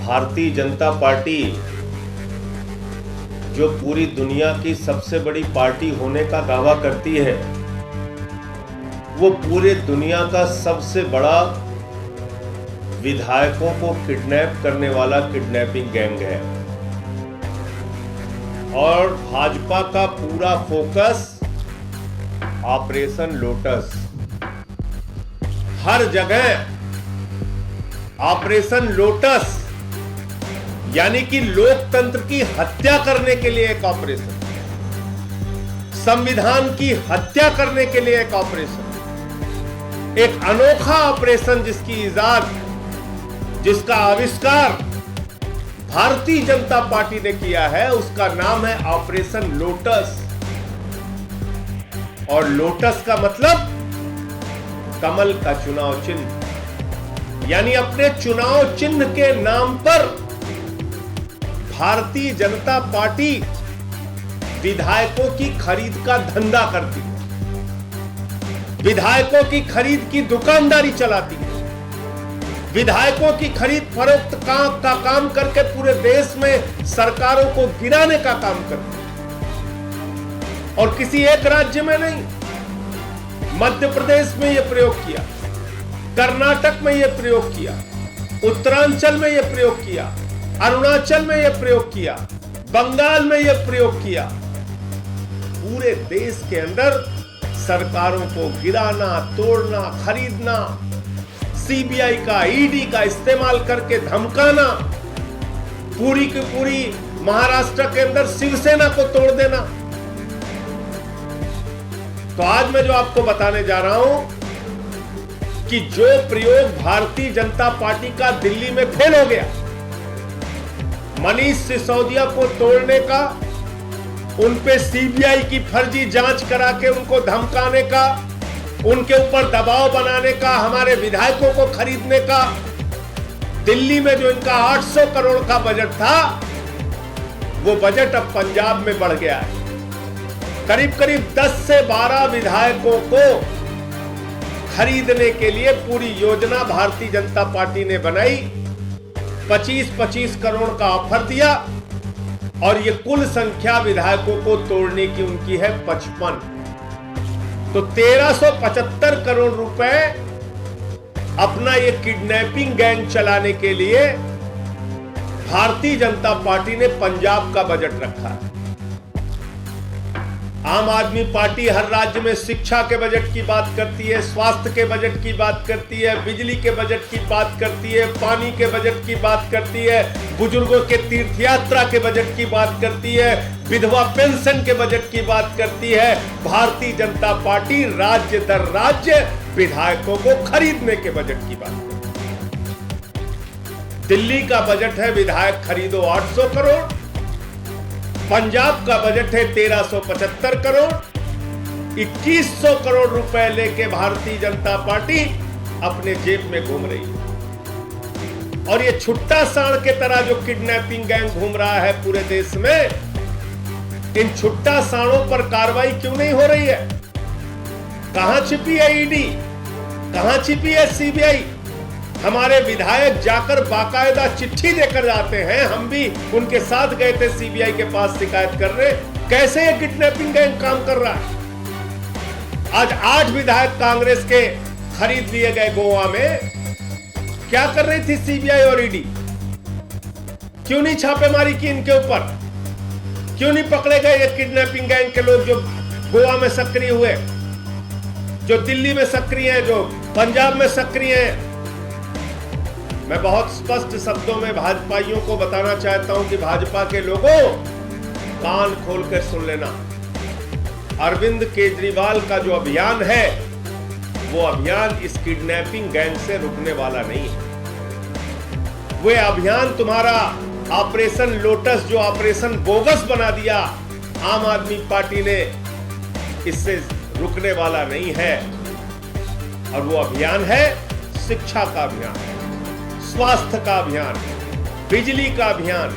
Bharatiya Janata party जो पूरी दुनिया की सबसे बड़ी पार्टी होने का दावा करती है, वो पूरे दुनिया का सबसे बड़ा विधायकों को किडनैप करने वाला किडनैपिंग गैंग है। और भाजपा का पूरा फोकस ऑपरेशन लोटस, हर जगह ऑपरेशन लोटस, यानी कि लोकतंत्र की हत्या करने के लिए एक ऑपरेशन, संविधान की हत्या करने के लिए एक ऑपरेशन, एक अनोखा ऑपरेशन जिसकी इजाद, जिसका आविष्कार भारतीय जनता पार्टी ने किया है, उसका नाम है ऑपरेशन लोटस। और लोटस का मतलब कमल का चुनाव चिन्ह, यानी अपने चुनाव चिन्ह के नाम पर भारतीय जनता पार्टी विधायकों की खरीद का धंधा करती है, विधायकों की खरीद की दुकानदारी चलाती है, विधायकों की खरीद फरोख्त का काम करके पूरे देश में सरकारों को गिराने का काम करती है। और किसी एक राज्य में नहीं, मध्य प्रदेश में यह प्रयोग किया, कर्नाटक में यह प्रयोग किया, उत्तरांचल में यह प्रयोग किया, अरुणाचल में यह प्रयोग किया, बंगाल में यह प्रयोग किया। पूरे देश के अंदर सरकारों को गिराना, तोड़ना, खरीदना, सीबीआई का, ईडी का इस्तेमाल करके धमकाना, पूरी की पूरी महाराष्ट्र के अंदर शिवसेना को तोड़ देना। तो आज मैं जो आपको बताने जा रहा हूं कि जो प्रयोग भारतीय जनता पार्टी का दिल्ली में फेल हो गया, मनीष सिसोदिया को तोड़ने का, उन पे सीबीआई की फर्जी जांच करा के उनको धमकाने का, उनके ऊपर दबाव बनाने का, हमारे विधायकों को खरीदने का, दिल्ली में जो इनका 800 करोड़ का बजट था, वो बजट अब पंजाब में बढ़ गया है। करीब करीब 10 से 12 विधायकों को खरीदने के लिए पूरी योजना भारतीय जनता पार्टी ने बनाई, 25-25 करोड़ का ऑफर दिया, और ये कुल संख्या विधायकों को तोड़ने की उनकी है 55। तो 1375 करोड़ रुपए अपना ये किडनैपिंग गैंग चलाने के लिए भारतीय जनता पार्टी ने पंजाब का बजट रखा है। आम आदमी पार्टी हर राज्य में शिक्षा के बजट की बात करती है, स्वास्थ्य के बजट की बात करती है, बिजली के बजट की बात करती है, पानी के बजट की बात करती है, बुजुर्गों के तीर्थ यात्रा के बजट की बात करती है, विधवा पेंशन के बजट की बात करती है। भारतीय जनता पार्टी राज्य दर राज्य विधायकों को खरीदने के बजट की बात करती है। दिल्ली का बजट है विधायक खरीदो 800 करोड़, पंजाब का बजट है 1375 करोड़, 2100 करोड़ रुपए लेके भारतीय जनता पार्टी अपने जेब में घूम रही है। और ये छुट्टा सांड के तरह जो किडनैपिंग गैंग घूम रहा है पूरे देश में, इन छुट्टा सांडों पर कार्रवाई क्यों नहीं हो रही है? कहां छिपी है ईडी, कहां छिपी है सीबीआई? हमारे विधायक जाकर बाकायदा चिट्ठी देकर जाते हैं, हम भी उनके साथ गए थे सीबीआई के पास शिकायत करने, कैसे ये किडनैपिंग गैंग काम कर रहा है। आज 8 विधायक कांग्रेस के खरीद लिए गए गोवा में। क्या कर रही थी सीबीआई और ईडी? क्यों नहीं छापेमारी की इनके ऊपर? क्यों नहीं पकड़े गए ये किडनैपिंग गैंग के लोग जो गोवा में सक्रिय हुए, जो दिल्ली में सक्रिय हैं, जो पंजाब में सक्रिय हैं? मैं बहुत स्पष्ट शब्दों में भाजपाइयों को बताना चाहता हूं कि भाजपा के लोगों, कान खोलकर सुन लेना। अरविंद केजरीवाल का जो अभियान है, वो अभियान इस किडनैपिंग गैंग से रुकने वाला नहीं है। वो अभियान तुम्हारा ऑपरेशन लोटस, जो ऑपरेशन बोगस बना दिया आम आदमी पार्टी ने, इससे रुकने वाला नहीं है। और वो अभियान है शिक्षा का अभियान, स्वास्थ्य का अभियान, बिजली का अभियान,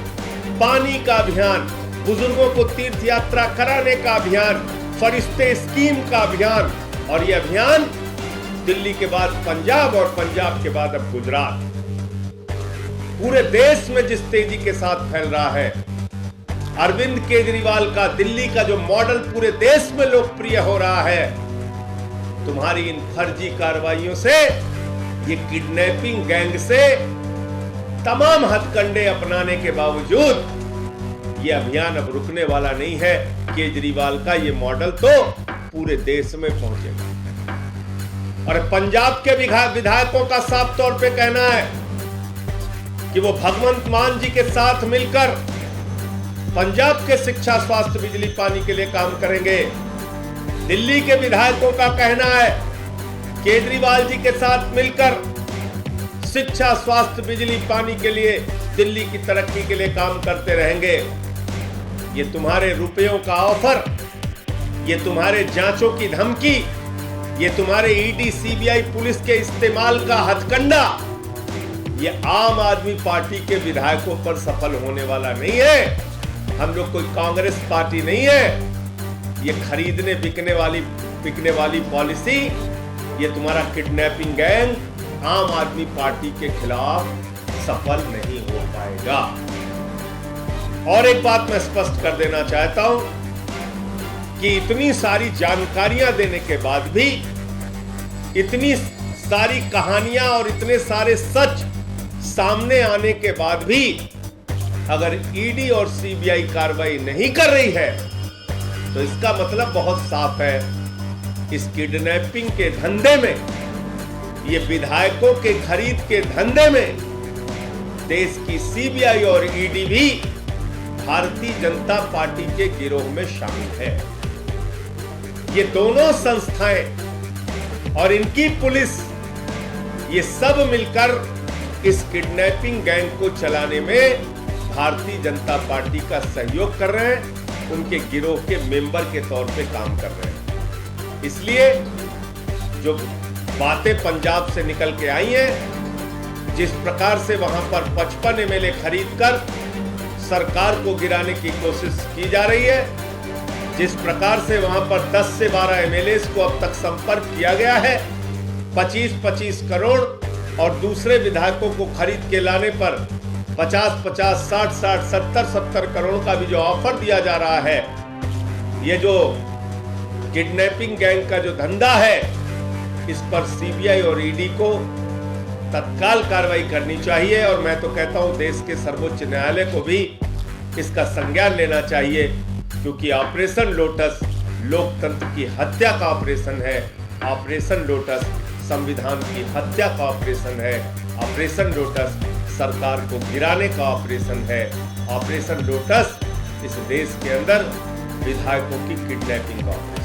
पानी का अभियान, बुजुर्गों को तीर्थ यात्रा कराने का अभियान, फरिश्ते स्कीम का अभियान। और यह अभियान दिल्ली के बाद पंजाब और पंजाब के बाद अब गुजरात। पूरे देश में जिस तेजी के साथ फैल रहा है, अरविंद केजरीवाल का दिल्ली का जो मॉडल पूरे देश में लोकप्रिय हो रहा है, तुम्हारी इन फर्जी कार्रवाइयों से, ये किडनैपिंग गैंग से तमाम हथकंडे अपनाने के बावजूद ये अभियान अब रुकने वाला नहीं है। केजरीवाल का ये मॉडल तो पूरे देश में पहुंचेगा। और पंजाब के विधायकों का साफ तौर पे कहना है कि वो भगवंत मान जी के साथ मिलकर पंजाब के शिक्षा, स्वास्थ्य, बिजली, पानी के लिए काम करेंगे। दिल्ली के विधायकों का कहना है केजरीवाल जी के साथ मिलकर शिक्षा, स्वास्थ्य, बिजली, पानी के लिए, दिल्ली की तरक्की के लिए काम करते रहेंगे। ये तुम्हारे रुपयों का ऑफर, ये तुम्हारे जांचों की धमकी, ये तुम्हारे ईडी, सीबीआई, पुलिस के इस्तेमाल का हथकंडा, ये आम आदमी पार्टी के विधायकों पर सफल होने वाला नहीं है। हम लोग कोई कांग्रेस पार्टी नहीं है। ये खरीदने बिकने वाली पॉलिसी, ये तुम्हारा किडनैपिंग गैंग आम आदमी पार्टी के खिलाफ सफल नहीं हो पाएगा। और एक बात मैं स्पष्ट कर देना चाहता हूं कि इतनी सारी जानकारियां देने के बाद भी, इतनी सारी कहानियां और इतने सारे सच सामने आने के बाद भी अगर ईडी और सीबीआई कार्रवाई नहीं कर रही है, तो इसका मतलब बहुत साफ है, इस किडनैपिंग के धंधे में, ये विधायकों के खरीद के धंधे में देश की सीबीआई और ईडी भी भारतीय जनता पार्टी के गिरोह में शामिल है। ये दोनों संस्थाएं और इनकी पुलिस, ये सब मिलकर इस किडनैपिंग गैंग को चलाने में भारतीय जनता पार्टी का सहयोग कर रहे हैं, उनके गिरोह के मेंबर के तौर पे काम कर रहे हैं। इसलिए जो बातें पंजाब से निकल के आई हैं, जिस प्रकार से वहां पर 55 एमएलए खरीदकर सरकार को गिराने की कोशिश की जा रही है, जिस प्रकार से वहां पर 10 से 12 एमएलए को अब तक संपर्क किया गया है, 25-25 करोड़ और दूसरे विधायकों को खरीद के लाने पर 50-50, 60-60, 70-70 करोड़ का भी जो ऑफर दिया जा रहा है, ये जो किडनैपिंग गैंग का जो धंधा है, इस पर सीबीआई और ईडी को तत्काल कार्रवाई करनी चाहिए। और मैं तो कहता हूं देश के सर्वोच्च न्यायालय को भी इसका संज्ञान लेना चाहिए, क्योंकि ऑपरेशन लोटस लोकतंत्र की हत्या का ऑपरेशन है। ऑपरेशन लोटस संविधान की हत्या का ऑपरेशन है। ऑपरेशन लोटस सरकार को गिराने का ऑपरेशन है। ऑपरेशन लोटस इस देश के अंदर विधायकों की किडनैपिंग का ऑपरेशन।